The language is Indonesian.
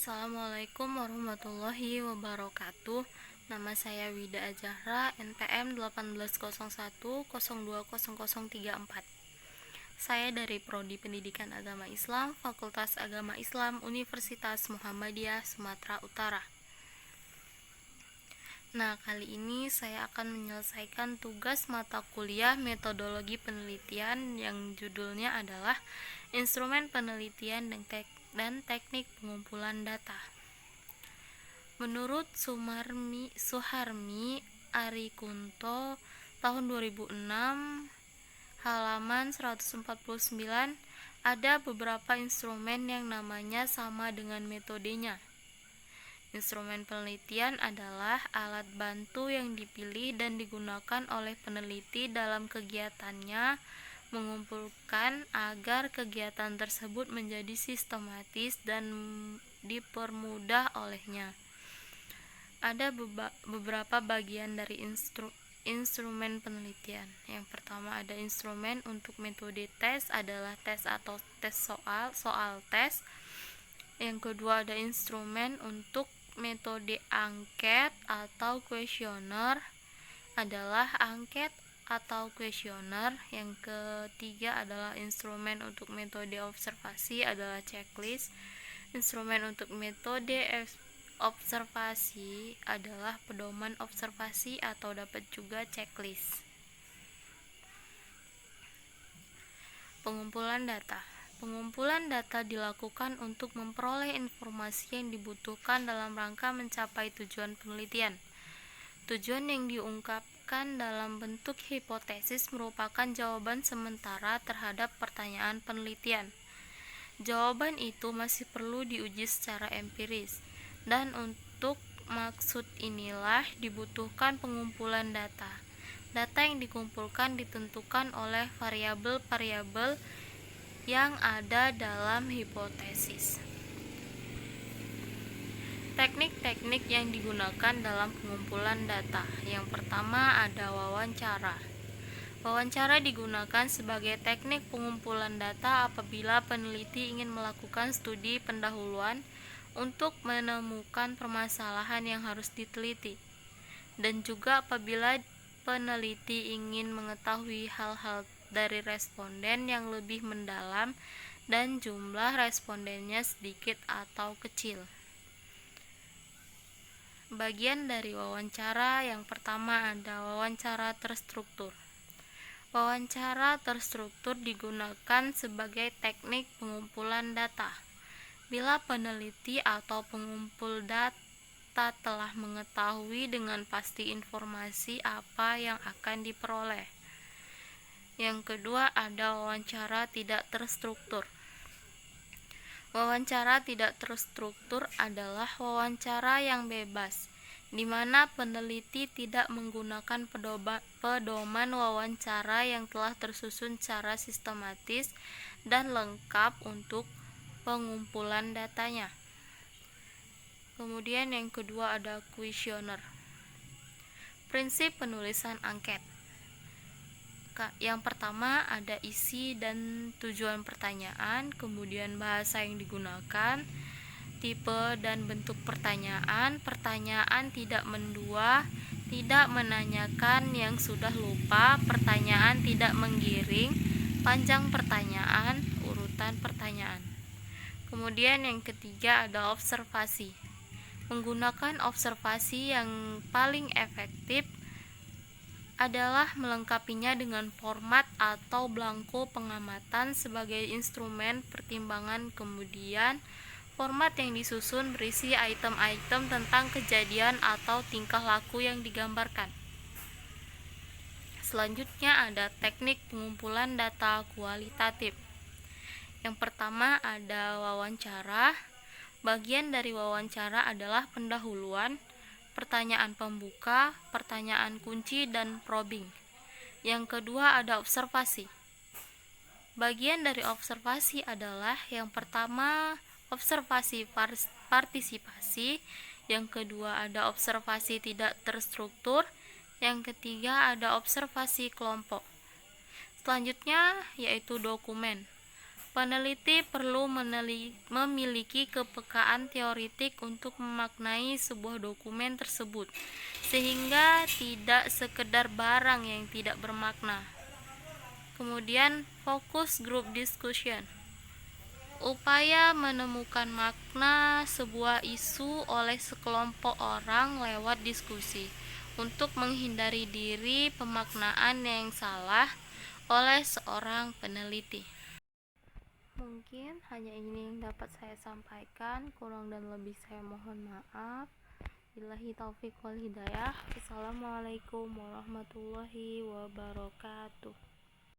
Assalamualaikum warahmatullahi wabarakatuh. Nama saya Wida Azahra, NPM 1801020034. Saya dari Prodi Pendidikan Agama Islam, Fakultas Agama Islam, Universitas Muhammadiyah, Sumatera Utara. Nah, kali ini saya akan menyelesaikan tugas mata kuliah Metodologi Penelitian yang judulnya adalah Instrumen Penelitian dan Teknik Pengumpulan Data. Menurut Suharmi Arikunto tahun 2006 halaman 149 ada beberapa instrumen yang namanya sama dengan metodenya. Instrumen penelitian adalah alat bantu yang dipilih dan digunakan oleh peneliti dalam kegiatannya mengumpulkan agar kegiatan tersebut menjadi sistematis dan dipermudah olehnya. Ada beberapa bagian dari instrumen penelitian. Yang pertama ada instrumen untuk metode tes, adalah tes atau tes soal tes. Yang kedua ada instrumen untuk metode angket atau kuesioner, adalah angket atau kuesioner. Yang ketiga adalah instrumen untuk metode observasi, adalah checklist. Instrumen untuk metode observasi adalah pedoman observasi atau dapat juga checklist. Pengumpulan data. Pengumpulan data dilakukan untuk memperoleh informasi yang dibutuhkan dalam rangka mencapai tujuan penelitian. Tujuan yang diungkapkan dalam bentuk hipotesis merupakan jawaban sementara terhadap pertanyaan penelitian. Jawaban itu masih perlu diuji secara empiris, dan untuk maksud inilah dibutuhkan pengumpulan data. Data yang dikumpulkan ditentukan oleh variabel-variabel yang ada dalam hipotesis. Teknik-teknik yang digunakan dalam pengumpulan data. Yang pertama ada wawancara. Wawancara digunakan sebagai teknik pengumpulan data apabila peneliti ingin melakukan studi pendahuluan untuk menemukan permasalahan yang harus diteliti, dan juga apabila peneliti ingin mengetahui hal-hal dari responden yang lebih mendalam dan jumlah respondennya sedikit atau kecil. Bagian dari wawancara yang pertama ada wawancara terstruktur. Wawancara terstruktur digunakan sebagai teknik pengumpulan data. Bila peneliti atau pengumpul data telah mengetahui dengan pasti informasi apa yang akan diperoleh. Yang kedua ada wawancara tidak terstruktur. Wawancara tidak terstruktur adalah wawancara yang bebas, di mana peneliti tidak menggunakan pedoman wawancara yang telah tersusun secara sistematis dan lengkap untuk pengumpulan datanya. Kemudian yang kedua ada kuesioner. Prinsip penulisan angket. Yang pertama ada isi dan tujuan pertanyaan, kemudian bahasa yang digunakan, tipe dan bentuk pertanyaan, pertanyaan tidak mendua, tidak menanyakan yang sudah lupa, pertanyaan tidak menggiring, panjang pertanyaan, urutan pertanyaan. Kemudian yang ketiga ada observasi. Menggunakan observasi yang paling efektif adalah melengkapinya dengan format atau belangko pengamatan sebagai instrumen pertimbangan. Kemudian format yang disusun berisi item-item tentang kejadian atau tingkah laku yang digambarkan. Selanjutnya ada teknik pengumpulan data kualitatif. Yang pertama ada wawancara. Bagian dari wawancara adalah pendahuluan, pertanyaan pembuka, pertanyaan kunci, dan probing. Yang kedua ada observasi. Bagian dari observasi adalah yang pertama observasi partisipasi, yang kedua ada observasi tidak terstruktur, yang ketiga ada observasi kelompok. Selanjutnya yaitu dokumen. Peneliti perlu memiliki kepekaan teoritik untuk memaknai sebuah dokumen tersebut, sehingga tidak sekedar barang yang tidak bermakna. Kemudian, focus group discussion. Upaya menemukan makna sebuah isu oleh sekelompok orang lewat diskusi untuk menghindari diri pemaknaan yang salah oleh seorang peneliti. Mungkin hanya ini yang dapat saya sampaikan, kurang dan lebih saya mohon maaf. Billahi taufiq wal hidayah. Assalamualaikum warahmatullahi wabarakatuh.